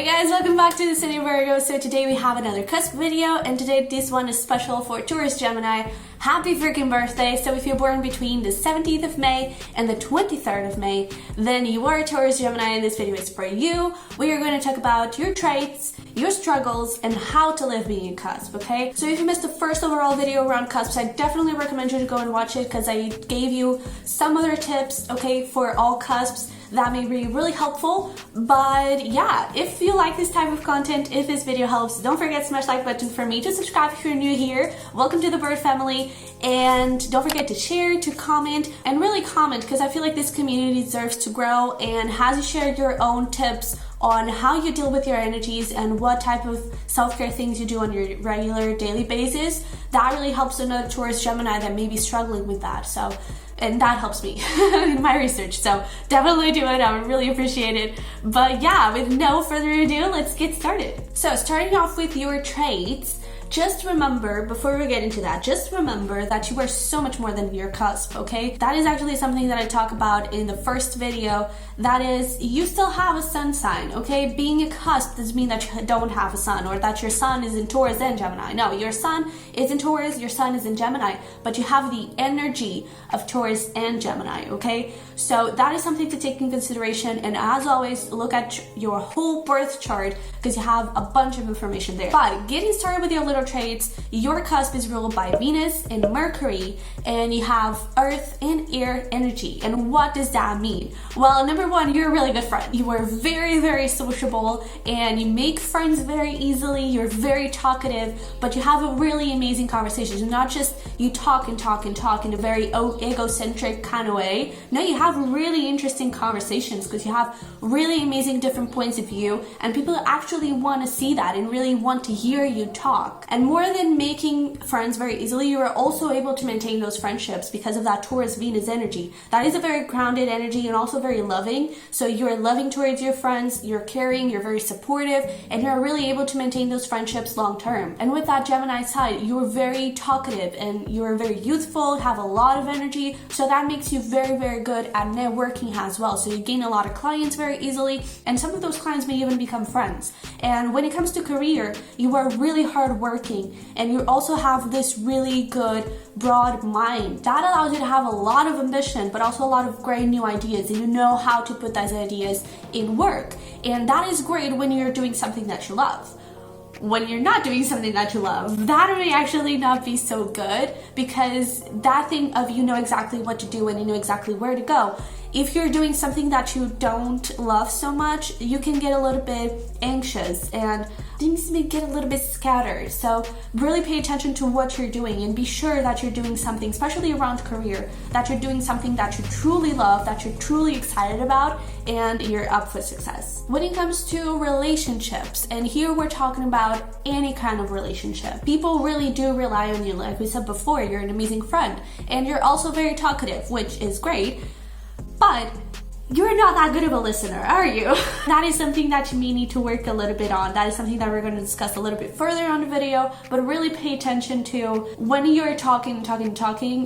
Hey guys, welcome back to the Sunny Virgo. So today we have another cusp video, and today this one is special for Taurus-Gemini. Happy freaking birthday. So if you're born between the 17th of May and the 23rd of May, then you are a Taurus-Gemini and this video is for you. We are going to talk about your traits, your struggles, and how to live being a cusp, okay? So if you missed the first overall video around cusps, I definitely recommend you to go and watch it because I gave you some other tips, okay, for all cusps that may be really helpful. But yeah, if you like this type of content, if this video helps, don't forget to smash the like button for me, to subscribe if you're new here. Welcome to the bird family, and don't forget to share, to comment, and really comment, because I feel like this community deserves to grow. And as you share your own tips on how you deal with your energies and what type of self-care things you do on your regular daily basis, that really helps another Taurus Gemini that may be struggling with that. So, and that helps me in my research, so definitely do it. I would really appreciate it. But yeah, with no further ado, let's get started. So starting off with your traits, just remember, before we get into that, just remember that you are so much more than your cusp, okay? That is actually something that I talk about in the first video. That is, you still have a sun sign, okay? Being a cusp doesn't mean that you don't have a sun, or that your sun is in Taurus and Gemini. No, your sun is in Taurus, your sun is in Gemini, but you have the energy of Taurus and Gemini, okay? So that is something to take in consideration. And as always, look at your whole birth chart because you have a bunch of information there. But getting started with your little traits, your cusp is ruled by Venus and Mercury, and you have earth and air energy. And what does that mean? Well, number one, you're a really good friend. You are very, very sociable and you make friends very easily. You're very talkative, but you have a really amazing conversations. Not just you talk and talk and talk in a very egocentric kind of way. No, you have really interesting conversations because you have really amazing different points of view, and people actually want to see that and really want to hear you talk. And more than making friends very easily, you are also able to maintain those friendships because of that Taurus Venus energy. That is a very grounded energy and also very loving. So you're loving towards your friends, you're caring, you're very supportive, and you're really able to maintain those friendships long term. And with that Gemini side, you're very talkative and you're very youthful, have a lot of energy. So that makes you very, very good at networking as well. So you gain a lot of clients very easily, and some of those clients may even become friends. And when it comes to career, you are really hardworking, and you also have this really good broad mind that allows you to have a lot of ambition, but also a lot of great new ideas, and you know how to put those ideas in work. And that is great when you're doing something that you love. When you're not doing something that you love, that may actually not be so good, because that thing of you know exactly what to do and you know exactly where to go. If you're doing something that you don't love so much, you can get a little bit anxious and things may get a little bit scattered. So really pay attention to what you're doing and be sure that you're doing something, especially around career, that you're doing something that you truly love, that you're truly excited about, and you're up for success. When it comes to relationships, and here we're talking about any kind of relationship, people really do rely on you. Like we said before, you're an amazing friend and you're also very talkative, which is great. But you're not that good of a listener, are you? That is something that you may need to work a little bit on. That is something that we're going to discuss a little bit further on the video, but really pay attention to when you're talking,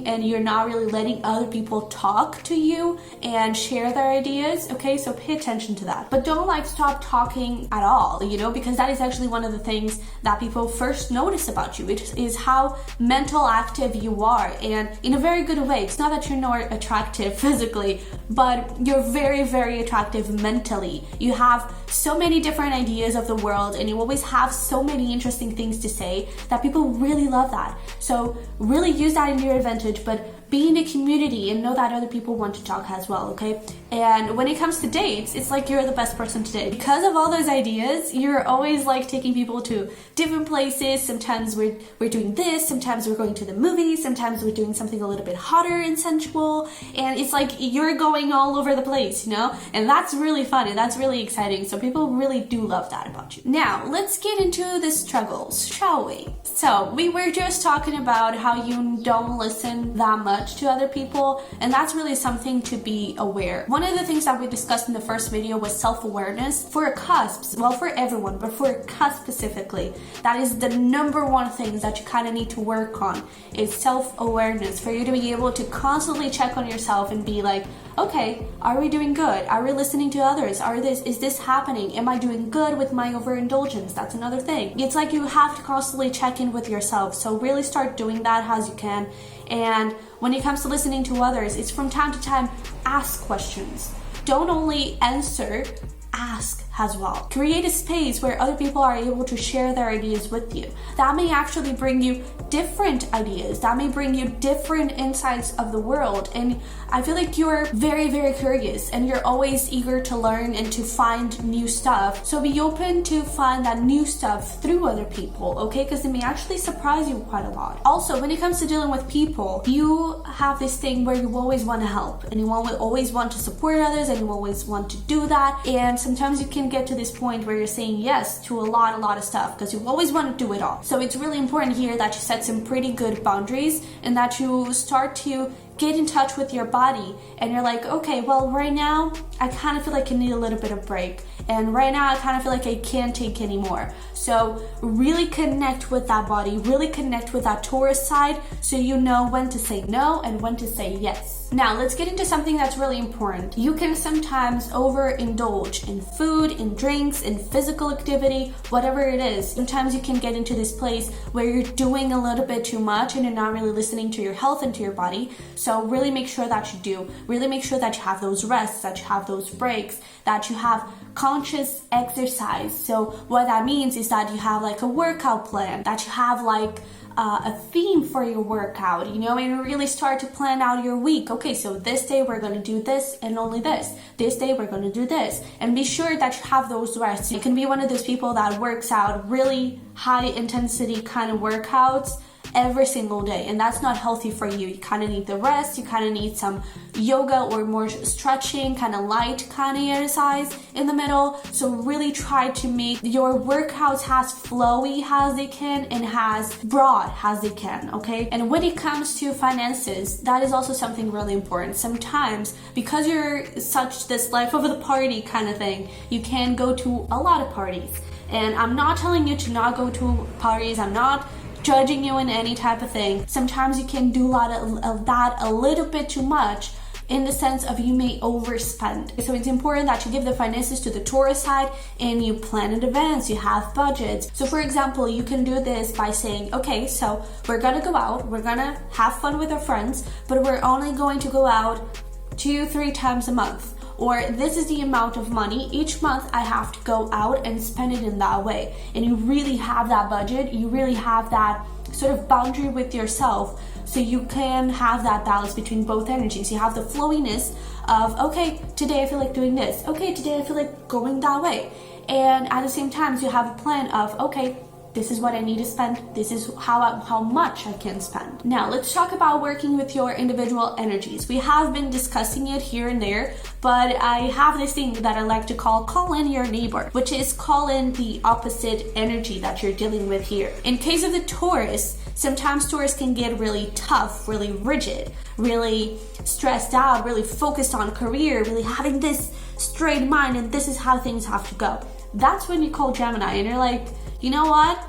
and you're not really letting other people talk to you and share their ideas, okay? So pay attention to that. But don't stop talking at all, you know, because that is actually one of the things that people first notice about you. It is how mental active you are, and in a very good way. It's not that you're not attractive physically, but you're very, very attractive mentally. You have so many different ideas of the world, and you always have so many interesting things to say that people really love that. So really use that in your advantage, but be in a community and know that other people want to talk as well, okay? And when it comes to dates, it's like you're the best person to date. Because of all those ideas, you're always like taking people to different places. Sometimes we're doing this, sometimes we're going to the movies, sometimes we're doing something a little bit hotter and sensual, and it's like you're going all over the place, you know? And that's really fun and that's really exciting. So people really do love that about you. Now, let's get into the struggles, shall we? So we were just talking about how you don't listen that much to other people, and that's really something to be aware. One of the things that we discussed in the first video was self-awareness. For cusps, well, for everyone, but for a cusp specifically, that is the number one thing that you kind of need to work on, is self-awareness, for you to be able to constantly check on yourself and be like, okay, are we doing good? Are we listening to others? Is this happening? Am I doing good with my overindulgence? That's another thing. It's like you have to constantly check in with yourself. So really start doing that as you can. And when it comes to listening to others, it's from time to time, ask questions. Don't only answer, ask as well. Create a space where other people are able to share their ideas with you. That may actually bring you different ideas. That may bring you different insights of the world. And I feel like you're very, very curious and you're always eager to learn and to find new stuff. So be open to find that new stuff through other people, okay? Because it may actually surprise you quite a lot. Also, when it comes to dealing with people, you have this thing where you always want to help and you always want to support others and you always want to do that. And sometimes you can get to this point where you're saying yes to a lot of stuff because you always want to do it all. So it's really important here that you set some pretty good boundaries and that you start to get in touch with your body and you're like, okay, well, right now I kind of feel like I need a little bit of break, and right now I kind of feel like I can't take anymore. So really connect with that body, really connect with that Taurus side so you know when to say no and when to say yes. Now let's get into something that's really important. You can sometimes overindulge in food, in drinks, in physical activity, whatever it is. Sometimes you can get into this place where you're doing a little bit too much and you're not really listening to your health and to your body. So really make sure that you do. Really make sure that you have those rests, that you have those breaks, that you have conscious exercise. So what that means is that you have like a workout plan, that you have like a theme for your workout, you know, and you really start to plan out your week. Okay, so this day we're going to do this and only this. This day we're going to do this. And be sure that you have those rests. You can be one of those people that works out really high intensity kind of workouts every single day, and that's not healthy for you. You kind of need the rest, you kind of need some yoga or more stretching, kind of light kind of exercise in the middle. So really try to make your workouts as flowy as they can and as broad as they can, okay? And when it comes to finances, that is also something really important. Sometimes because you're such this life of the party kind of thing, you can go to a lot of parties, and I'm not telling you to not go to parties. I'm not judging you in any type of thing. Sometimes you can do a lot of that a little bit too much, in the sense of you may overspend. So it's important that you give the finances to the Taurus side and you plan in advance, you have budgets. So for example, you can do this by saying, okay, so we're gonna go out, we're gonna have fun with our friends, but we're only going to go out 2-3 times a month. Or this is the amount of money each month I have to go out and spend it in that way. And you really have that budget, you really have that sort of boundary with yourself, so you can have that balance between both energies. You have the flowiness of, okay, today I feel like doing this. Okay, today I feel like going that way. And at the same time, you have a plan of, okay, this is what I need to spend. This is how much I can spend. Now, let's talk about working with your individual energies. We have been discussing it here and there, but I have this thing that I like to call in your neighbor, which is call in the opposite energy that you're dealing with here. In case of the Taurus, sometimes Taurus can get really tough, really rigid, really stressed out, really focused on career, really having this straight mind, and this is how things have to go. That's when you call Gemini and you're like, you know what?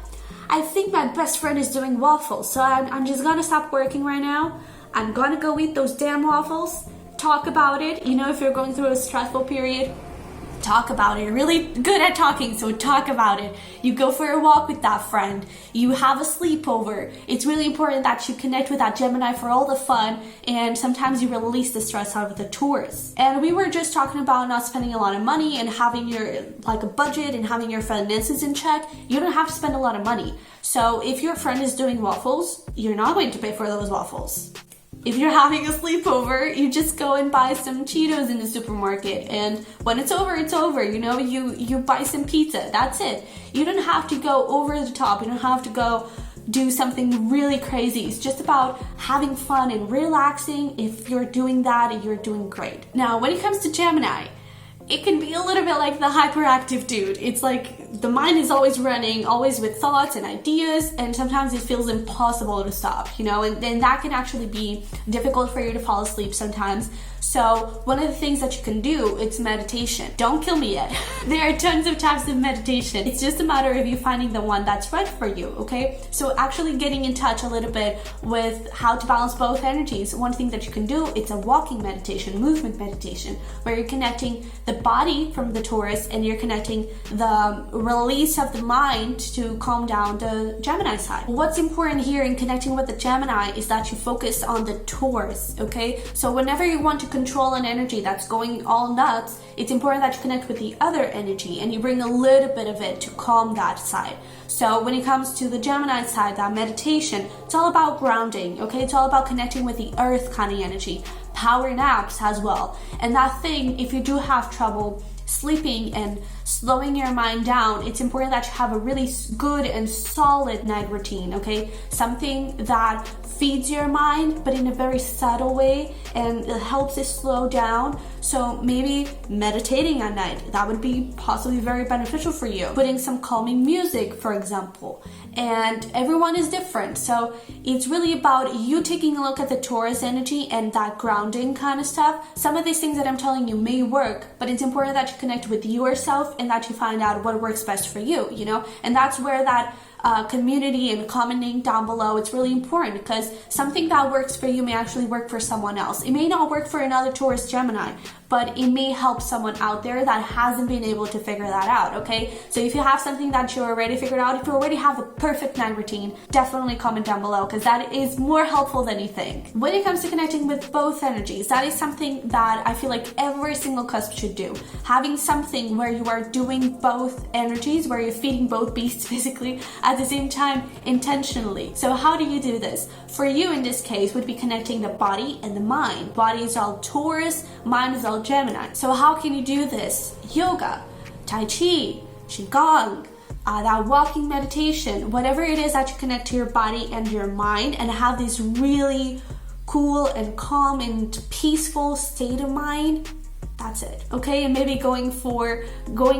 I think my best friend is doing waffles, so I'm just gonna stop working right now. I'm gonna go eat those damn waffles, talk about it. You know, if you're going through a stressful period, talk about it. You're really good at talking, so talk about it. You go for a walk with that friend. You have a sleepover. It's really important that you connect with that Gemini for all the fun, and sometimes you release the stress out of the Taurus. And we were just talking about not spending a lot of money and having your like a budget and having your finances in check. You don't have to spend a lot of money. So if your friend is doing waffles, you're not going to pay for those waffles. If you're having a sleepover, you just go and buy some Cheetos in the supermarket, and when it's over, it's over. You know, you buy some pizza. That's it. You don't have to go over the top. You don't have to go do something really crazy. It's just about having fun and relaxing. If you're doing that, you're doing great. Now, when it comes to Gemini, it can be a little bit like the hyperactive dude. It's like the mind is always running, always with thoughts and ideas, and sometimes it feels impossible to stop, you know, and that can actually be difficult for you to fall asleep sometimes. So one of the things that you can do, it's meditation. Don't kill me yet. There are tons of types of meditation. It's just a matter of you finding the one that's right for you, okay? So actually getting in touch a little bit with how to balance both energies. One thing that you can do, it's a walking meditation, movement meditation, where you're connecting the body from the Taurus and you're connecting the release of the mind to calm down the Gemini side. What's important here in connecting with the Gemini is that you focus on the Taurus, okay? So whenever you want to control an energy that's going all nuts, it's important that you connect with the other energy and you bring a little bit of it to calm that side. So when it comes to the Gemini side, that meditation, it's all about grounding, okay? It's all about connecting with the earth kind of energy, power naps as well. And that thing, if you do have trouble sleeping and slowing your mind down, it's important that you have a really good and solid night routine, okay? Something that feeds your mind, but in a very subtle way, and it helps it slow down. So maybe meditating at night, that would be possibly very beneficial for you. Putting some calming music, for example. And everyone is different. So it's really about you taking a look at the Taurus energy and that grounding kind of stuff. Some of these things that I'm telling you may work, but it's important that you connect with yourself and that you find out what works best for you, you know? And that's where that community and commenting down below, it's really important, because something that works for you may actually work for someone else. It may not work for another Taurus Gemini, but it may help someone out there that hasn't been able to figure that out, okay? So if you have something that you already figured out, if you already have the perfect night routine, definitely comment down below, because that is more helpful than you think. When it comes to connecting with both energies, that is something that I feel like every single cusp should do. Having something where you are doing both energies, where you're feeding both beasts basically at the same time intentionally. So how do you do this? For you in this case would be connecting the body and the mind. Body is all Taurus, mind is all Gemini. So how can you do this? Yoga, Tai Chi, Qigong, that walking meditation, whatever it is that you connect to your body and your mind and have this really cool and calm and peaceful state of mind. That's it, okay? And maybe going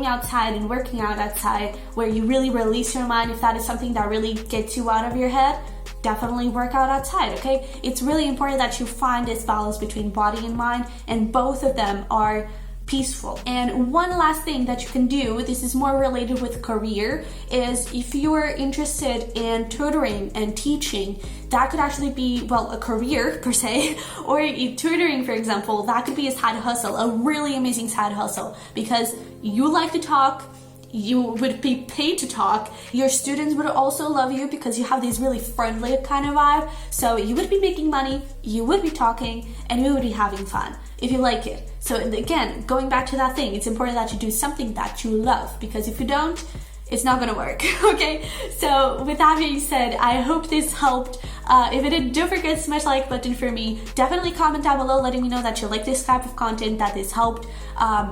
outside and working out outside where you really release your mind. If that is something that really gets you out of your head, definitely work out outside, okay? It's really important that you find this balance between body and mind, and both of them are peaceful. And one last thing that you can do, this is more related with career, is if you're interested in tutoring and teaching, that could actually be, well, a career per se, or tutoring, for example, that could be a side hustle, a really amazing side hustle, because you like to talk, you would be paid to talk, your students would also love you because you have this really friendly kind of vibe, so you would be making money, you would be talking, and you would be having fun if you like it. So again, going back to that thing, it's important that you do something that you love, because if you don't, it's not gonna work, okay? So with that being said, I hope this helped. If it did, don't forget to smash the like button for me. Definitely comment down below letting me know that you like this type of content, that this helped.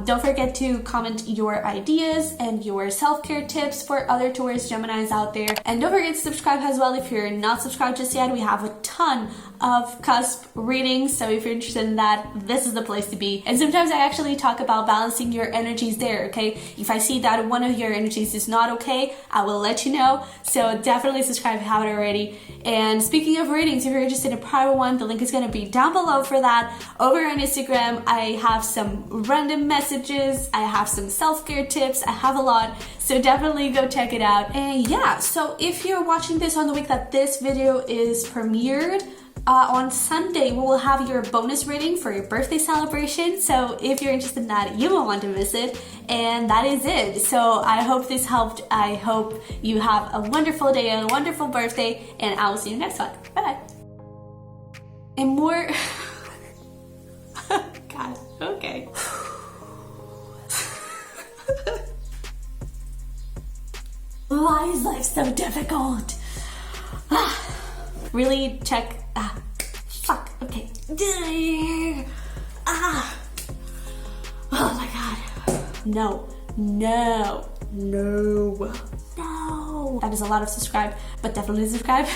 Don't forget to comment your ideas and your self-care tips for other Taurus Geminis out there. And don't forget to subscribe as well if you're not subscribed just yet. We have a ton of cusp readings, so if you're interested in that, this is the place to be. And sometimes I actually talk about balancing your energies there, okay? If I see that one of your energies is not okay, I will let you know. So definitely subscribe if you haven't already. And speaking of readings, if you're interested in a private one, the link is going to be down below for that. Over on Instagram, I have some random messages, I have some self-care tips, I have a lot, so definitely go check it out. And yeah, so if you're watching this on the week that this video is premiered, on Sunday, we will have your bonus reading for your birthday celebration. So if you're interested in that, you won't want to miss it. And that is it. So I hope this helped. I hope you have a wonderful day and a wonderful birthday. And I will see you next one. Bye-bye. And more... God, okay. Why is life so difficult? Really check. Fuck. Okay. Oh my god. No. That is a lot of subscribe, but definitely subscribe.